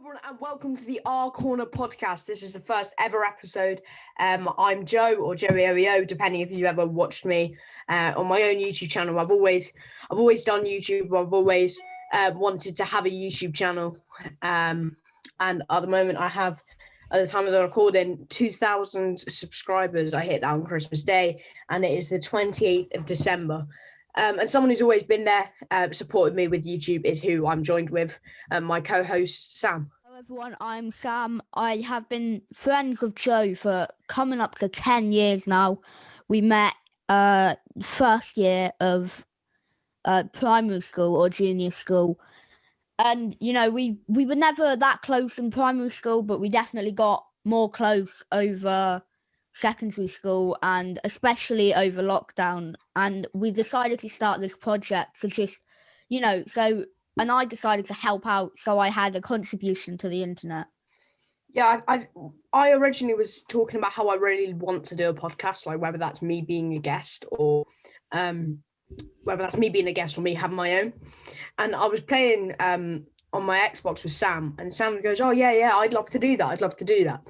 everyone, and welcome to the R Corner podcast. This is the first ever episode. I'm Joe, or Joey OEO, depending if you ever watched me on my own YouTube channel. I've always done YouTube. I've always wanted to have a YouTube channel, and at the moment I have, at the time of the recording, 2,000 subscribers. I hit that on Christmas Day, and it is the 28th of December. And someone who's always been there, supported me with YouTube, is who I'm joined with, my co-host, Sam. Hello everyone, I'm Sam. I have been friends with Joe for coming up to 10 years now. We met first year of primary school or junior school. And, you know, we were never that close in primary school, but we definitely got more close over secondary school and especially over lockdown. And we decided to start this project to just, and I decided to help out, so I had a contribution to the internet. Yeah, I originally was talking about how I really want to do a podcast, like whether that's me being a guest or whether that's me being a guest or me having my own. And I was playing on my Xbox with Sam, and Sam goes, "Oh yeah, I'd love to do that.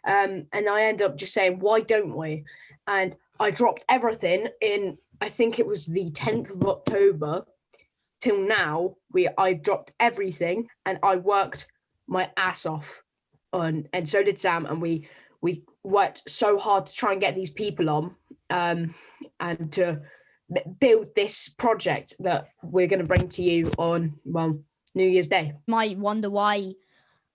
And I end up just saying, "Why don't we?" And I dropped everything in, I think it was the 10th of October till now. I dropped everything and I worked my ass off on, and so did Sam, and we worked so hard to try and get these people on and to build this project that we're going to bring to you on, well, New Year's Day. You might wonder why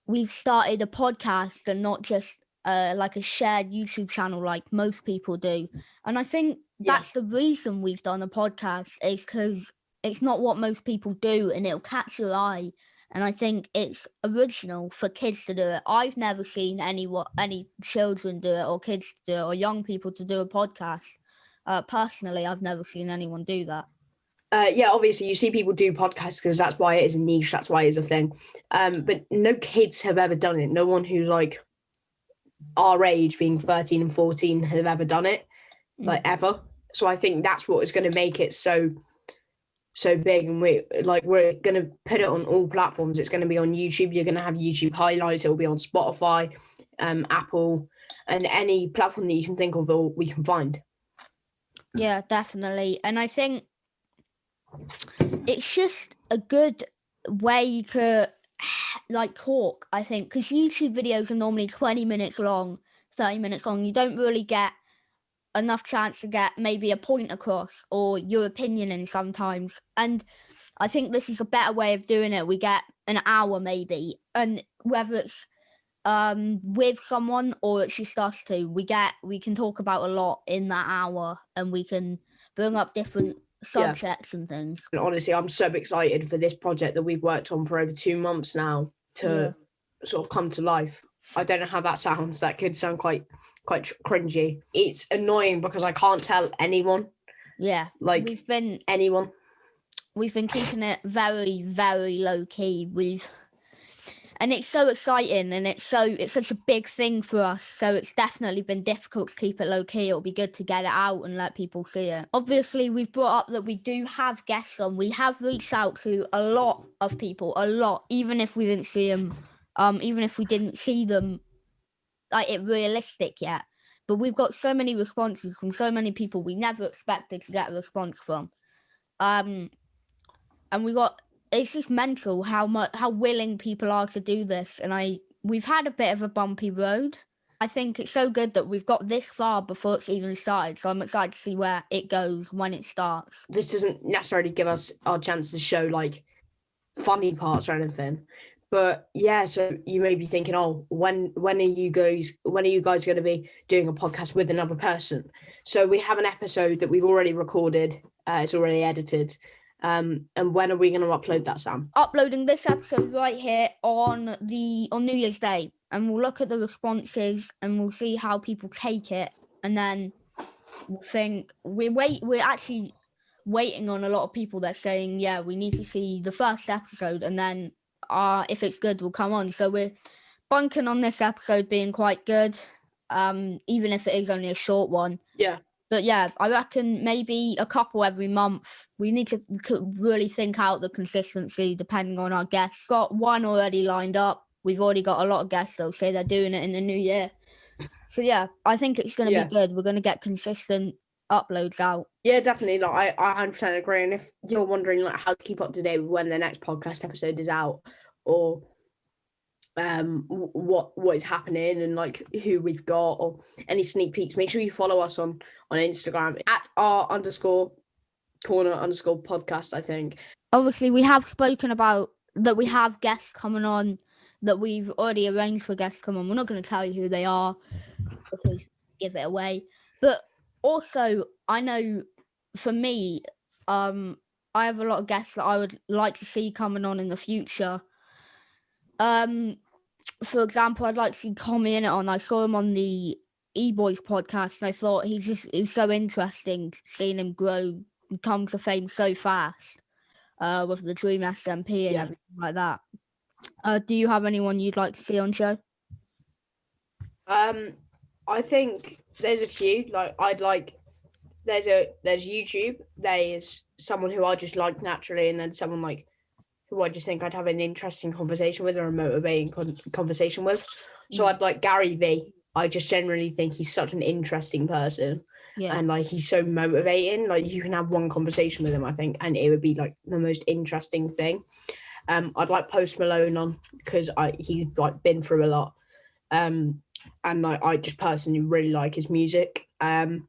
we've started a podcast and not just like a shared YouTube channel like most people do. And I think that's the reason we've done a podcast, is because it's not what most people do and it'll catch your eye. And I think it's original for kids to do it. I've never seen any children do it, or kids do it, or young people to do a podcast. Personally, I've never seen anyone do that. Yeah, obviously you see people do podcasts because that's why it is a niche, that's why it is a thing. But no kids have ever done it. No one who's like our age, being 13 and 14, have ever done it, like ever. So I think that's what is going to make it so big, and we're going to put it on all platforms. It's going to be on YouTube. You're going to have YouTube highlights. It will be on Spotify, Apple, and any platform that you can think of or we can find. Yeah, definitely. And I think it's just a good way to talk, I think, because YouTube videos are normally 20 minutes long, 30 minutes long. You don't really get enough chance to get maybe a point across or your opinion in sometimes. And I think this is a better way of doing it. We get an hour maybe, and whether it's with someone or it's just us two, we can talk about a lot in that hour, and we can bring up different subjects and things. And honestly, I'm so excited for this project that we've worked on for over 2 months now to sort of come to life. I don't know how that sounds. That could sound quite cringy. It's annoying because I can't tell anyone. Yeah, we've been keeping it very, very low key. And it's so exciting, and it's such a big thing for us. So it's definitely been difficult to keep it low key. It'll be good to get it out and let people see it. Obviously, we've brought up that we do have guests on. We have reached out to a lot of people, even if we didn't see them, even if we didn't see them realistic yet. But we've got so many responses from so many people we never expected to get a response from. And it's just mental how willing people are to do this. And we've had a bit of a bumpy road. I think it's so good that we've got this far before it's even started. So I'm excited to see where it goes when it starts. This doesn't necessarily give us our chance to show like funny parts or anything. But yeah, so you may be thinking, oh, when are you guys going to be doing a podcast with another person? So we have an episode that we've already recorded. It's already edited. And when are we going to upload that, Sam? Uploading this episode right here on New Year's Day, and we'll look at the responses and we'll see how people take it, and then we'll think we're actually waiting on a lot of people that's saying, yeah, we need to see the first episode, and then if it's good, we'll come on. So we're bunking on this episode being quite good, even if it is only a short one. Yeah. But yeah, I reckon maybe a couple every month. We need to really think out the consistency depending on our guests. Got one already lined up. we've already got a lot of guests that'll say they're doing it in the new year. So yeah, I think it's going to be good. We're going to get consistent uploads out. Yeah, definitely. Like I 100% agree. And if you're wondering like how to keep up to date with when the next podcast episode is out, or what is happening and like who we've got or any sneak peeks, make sure you follow us on Instagram at @r_corner_podcast. I think obviously we have spoken about that we have guests coming on, that we've already arranged for guests to come on. We're not going to tell you who they are because give it away, but also I know for me I have a lot of guests that I would like to see coming on in the future. For example, I'd like to see Tommy in it on. I saw him on the E-Boys podcast, and I thought he's so interesting seeing him grow and come to fame so fast with the Dream SMP and everything like that. Do you have anyone you'd like to see on show? I think there's a few. Like there's YouTube. There's someone who I just like naturally, and then someone like who I just think I'd have an interesting conversation with or a motivating conversation with. So I'd like Gary V. I just generally think he's such an interesting person. Yeah. And like he's so motivating. Like you can have one conversation with him, I think, and it would be like the most interesting thing. I'd like Post Malone on because he's like been through a lot. And like I just personally really like his music. I'd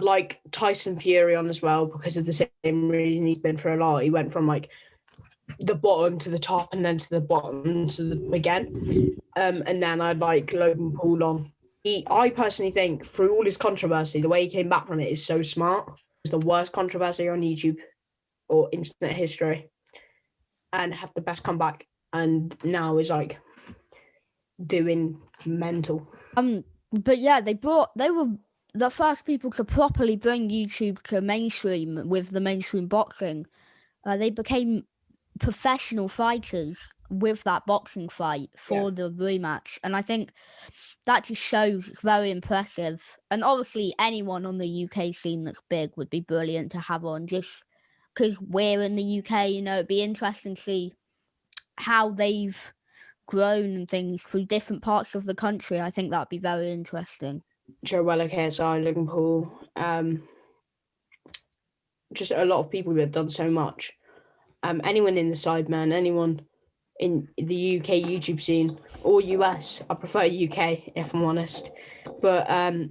like Tyson Fury on as well because of the same reason he's been through a lot. He went from like the bottom to the top and then to the bottom to the again. And then I'd like Logan Paul on. I personally think through all his controversy, the way he came back from it is so smart. It's the worst controversy on YouTube or internet history, and have the best comeback. And now is like doing mental. But yeah, they were the first people to properly bring YouTube to mainstream with the mainstream boxing. They became professional fighters with that boxing fight for the rematch, and I think that just shows it's very impressive. And obviously anyone on the UK scene that's big would be brilliant to have on, just because we're in the UK. You know, it'd be interesting to see how they've grown and things through different parts of the country. I think that'd be very interesting. Joe Weller, KSI, Logan Paul, just a lot of people who have done so much. Anyone in the Sidemen, anyone in the UK YouTube scene or US. I prefer UK if I'm honest. But I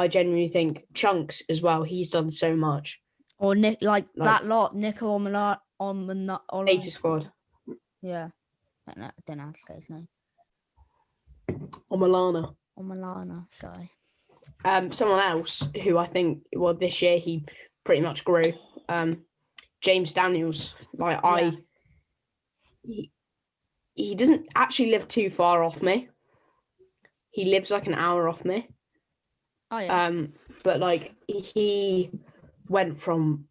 genuinely think Chunks as well. He's done so much. Or Nick, like that lot, Nico on Data Squad. Yeah, I don't know how to say his name. Omalana. Sorry. Someone else who I think this year he pretty much grew. James Daniels. He doesn't actually live too far off me. He lives like an hour off me. Oh yeah. But like he went from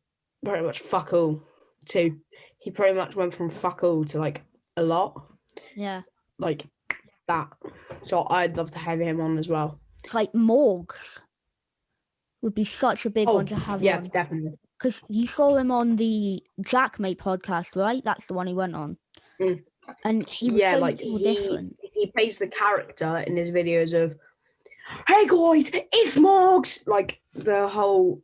pretty much fuck all to like a lot. Yeah. Like that. So I'd love to have him on as well. It's like Morgs would be such a big one to have on. Yeah, definitely. Because you saw him on the Jackmate podcast, right? That's the one he went on. Mm. And he was so much more different. He plays the character in his videos of, "Hey guys, it's Morgs!" Like the whole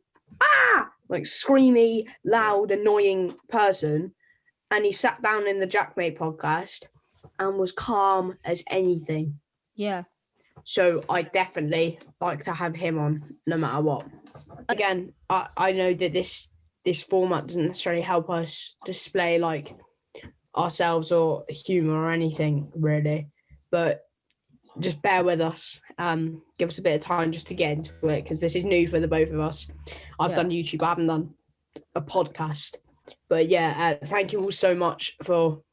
like screamy, loud, annoying person. And he sat down in the Jackmate podcast and was calm as anything. Yeah. So I definitely like to have him on no matter what. Again, I know that this format doesn't necessarily help us display like ourselves or humor or anything really, but just bear with us. Give us a bit of time just to get into it because this is new for the both of us. I've done YouTube, I haven't done a podcast, but thank you all so much for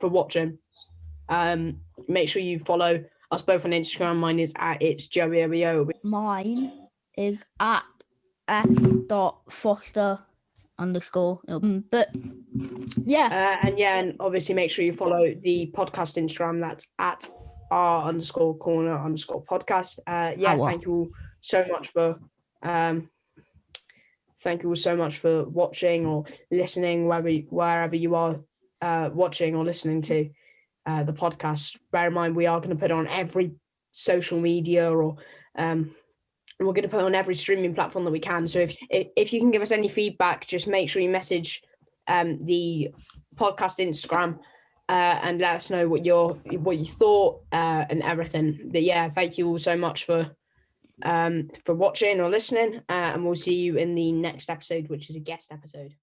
watching. Make sure you follow us both on Instagram. Mine is at it's Joey. Mine is at s.foster_. But and obviously make sure you follow the podcast Instagram. That's at r_corner_podcast. Thank you all so much for watching or listening, wherever you are watching or listening to. the podcast. Bear in mind, we are going to put it on every social media, or we're going to put it on every streaming platform that we can. So if you can give us any feedback, just make sure you message the podcast Instagram and let us know what you thought and everything. But yeah, thank you all so much for watching or listening, and we'll see you in the next episode, which is a guest episode.